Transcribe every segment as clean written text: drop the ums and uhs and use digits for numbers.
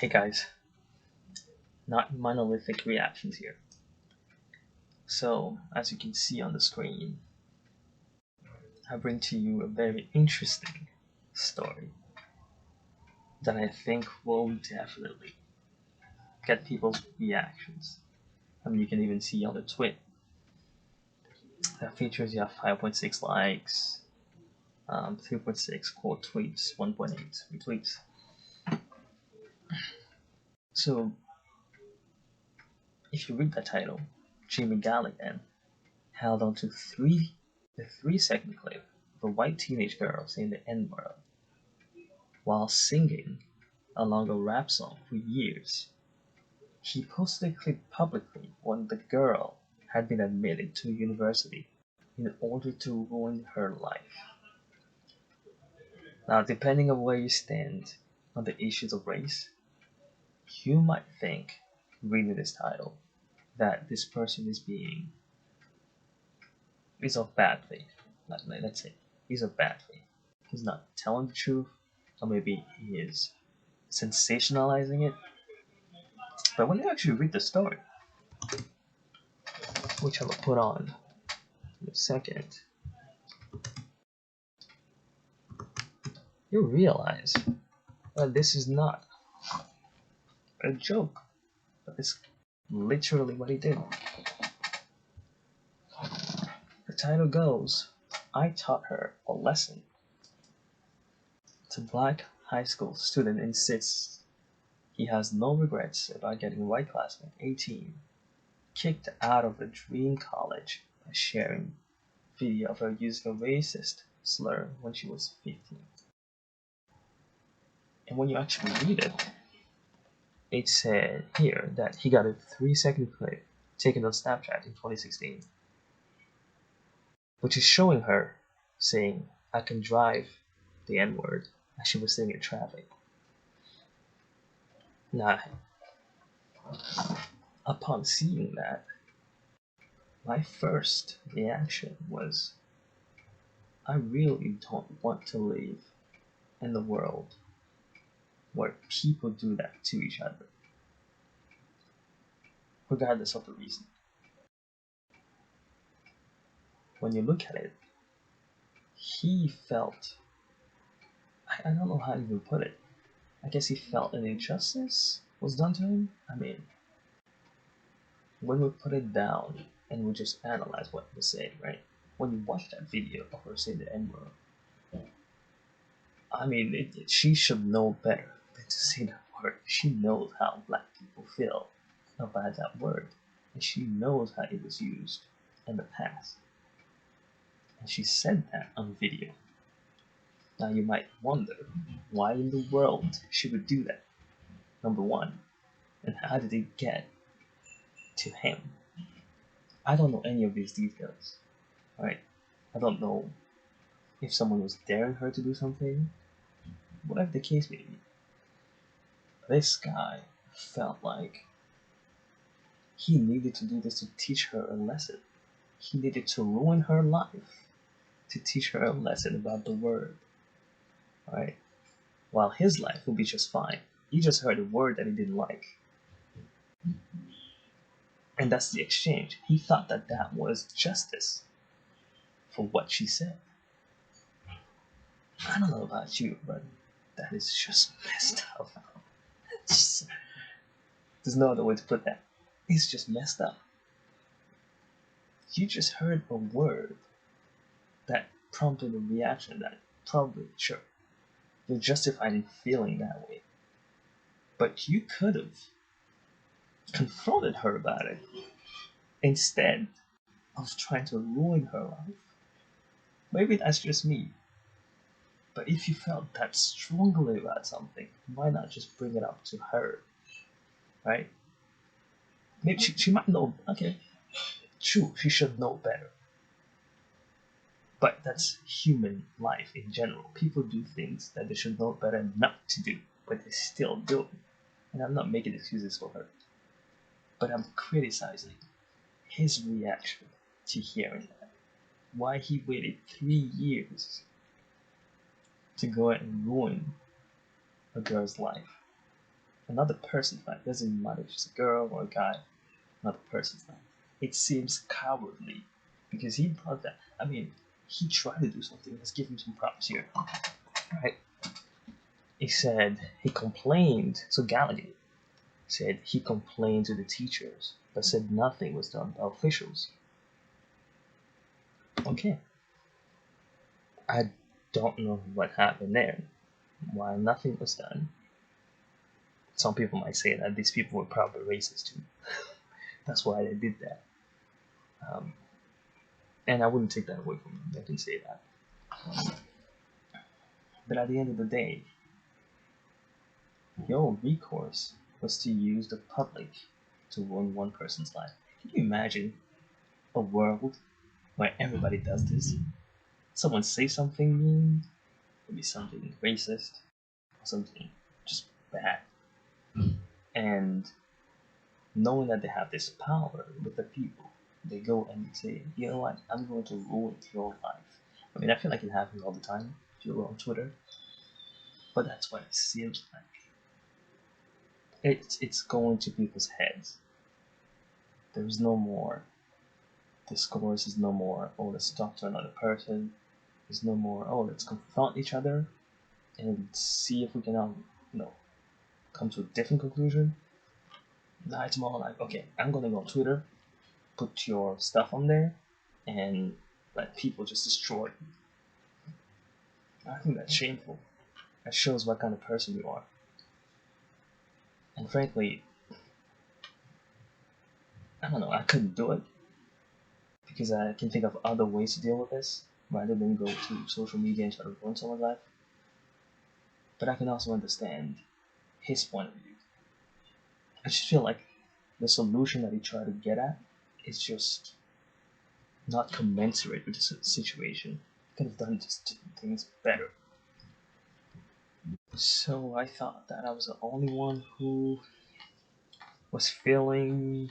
Hey guys, not monolithic reactions here. So, as you can see on the screen, I bring to you a very interesting story that I think will definitely get people's reactions. I mean, you can even see on the tweet that features you have 5.6 likes, 3.6 quote tweets, 1.8 retweets. So, if you read the title, Jimmy Galligan held on to the 3-second clip of a white teenage girl saying the N-word while singing along a rap song for years. He posted the clip publicly when the girl had been admitted to university in order to ruin her life. Now, depending on where you stand on the issues of race, you might think, reading this title, that this person is of bad faith. Let's say he's of bad faith. He's not telling the truth, or maybe he is sensationalizing it. But when you actually read the story, which I will put on in a second, you realize that this is not a joke, but it's literally what he did. The title goes, I taught her a lesson. The black high school student insists he has no regrets about getting a white classmate, 18, kicked out of a dream college by sharing video of her using a racist slur when she was 15. And when you actually read it, it said here that he got a 3-second clip taken on Snapchat in 2016, which is showing her saying, I can drive the N-word as she was sitting in traffic. Now, upon seeing that, my first reaction was, I really don't want to live in the world where people do that to each other, regardless of the reason. When you look at it, he felt, I don't know how to even put it. I guess he felt an injustice was done to him. I mean, when we put it down and we just analyze what was said, right? When you watch that video of her saying the N-word, I mean, she should know better than to say that word. She knows how black people feel about that word, and she knows how it was used in the past. And she said that on video. Now you might wonder, why in the world she would do that? Number one, and how did it get to him? I don't know any of these details, right? I don't know if someone was daring her to do something, whatever the case may be. This guy felt like he needed to do this to teach her a lesson. He needed to ruin her life to teach her a lesson about the word, right? While his life would be just fine. He just heard a word that he didn't like. And that's the exchange. He thought that that was justice for what she said. I don't know about you, but that is just messed up. There's no other way to put that. It's just messed up. You just heard a word that prompted a reaction that probably, sure, you're justified in feeling that way. But you could have confronted her about it instead of trying to ruin her life. Maybe that's just me. But if you felt that strongly about something, why not just bring it up to her? Right? Maybe she might know, okay, true, she should know better. But that's human life in general. People do things that they should know better not to do, but they still do it. And I'm not making excuses for her. But I'm criticizing his reaction to hearing that. Why he waited 3 years to go out and ruin a girl's life. another person's life. Doesn't matter if it's a girl or a guy, another person's life. It seems cowardly because he thought that. I mean, he tried to do something. Let's give him some props here, right? He said he complained. So Galligan said he complained to the teachers, but said nothing was done by officials. Okay, I don't know what happened there. Why nothing was done? Some people might say that these people were probably racist too. That's why they did that. Um, and I wouldn't take that away from them. They can say that. But at the end of the day, your recourse was to use the public to ruin one person's life. Can you imagine a world where everybody does this? Someone say something mean, maybe something racist, or something just bad, and knowing that they have this power with the people, they go and say, you know what, I'm going to ruin your life. I mean, I feel like it happens all the time if you're on Twitter, but that's what it seems like. It's going to people's heads. There's no more discourse, is no more, oh, let's talk to another person. There's no more, oh, let's confront each other and see if we can, come to a different conclusion. Now it's more like, okay, I'm gonna go on Twitter, put your stuff on there, and let people just destroy you. I think that's shameful. That shows what kind of person you are. And frankly, I don't know, I couldn't do it because I can think of other ways to deal with this rather than go to social media and try to ruin someone's life. But I can also understand his point of view. I just feel like the solution that he tried to get at is just not commensurate with the situation. He could have done just things better. So I thought that I was the only one who was feeling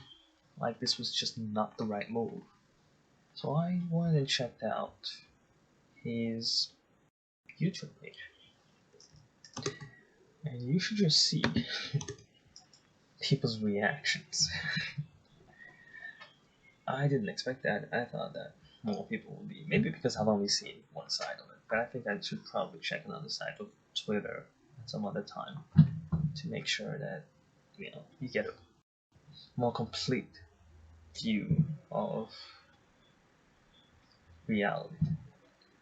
like this was just not the right move. So I went and checked out his YouTube page. And you should just see people's reactions. I didn't expect that. I thought that more people would be, maybe because I've only seen one side of it, but I think I should probably check another side of Twitter at some other time to make sure that you get a more complete view of reality.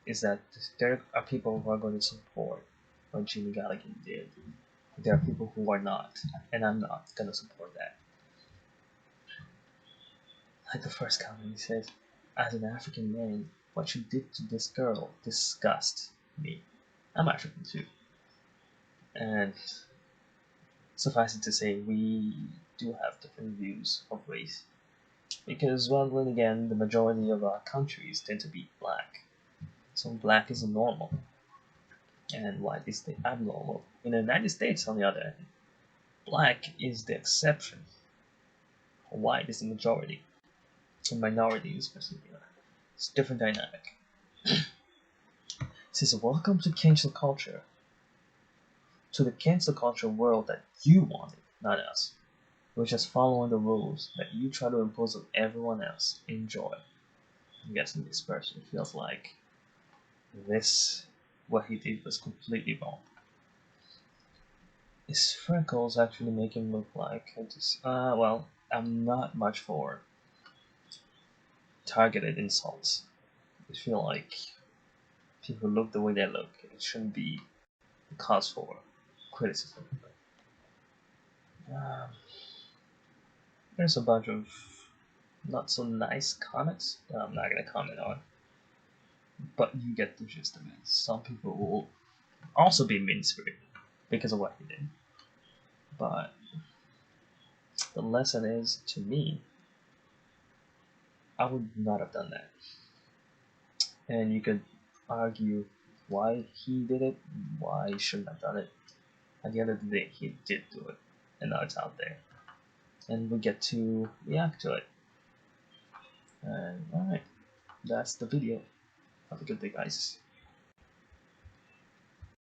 Is that there are people who are going to support what Jimmy Galligan did. There are people who are not, and I'm not going to support that. Like the first comment, he says, as an African man, what you did to this girl disgusts me. I'm African too. And suffice it to say, we do have different views of race. Because, well, then again, the majority of our countries tend to be black. So black is the normal, and white is the abnormal. In the United States, on the other hand, black is the exception. White is the majority. The minority is especially. It's a different dynamic. It says, welcome to cancel culture. To the cancel culture world that you wanted, not us. We're just following the rules that you try to impose on everyone else. Enjoy. I'm guessing this person feels like what he did was completely wrong. His freckles actually make him look like well, I'm not much for targeted insults. I feel like people look the way they look. It shouldn't be a cause for criticism. Um, there's a bunch of not so nice comments that I'm not gonna comment on, but you get the gist of it. Some people will also be mean-spirited because of what he did, but the lesson is, to me, I would not have done that. And you could argue why he did it, why he shouldn't have done it. At the end of the day, he did do it, and now it's out there, and we get to react to it. And alright, that's the video. Have a good day, guys.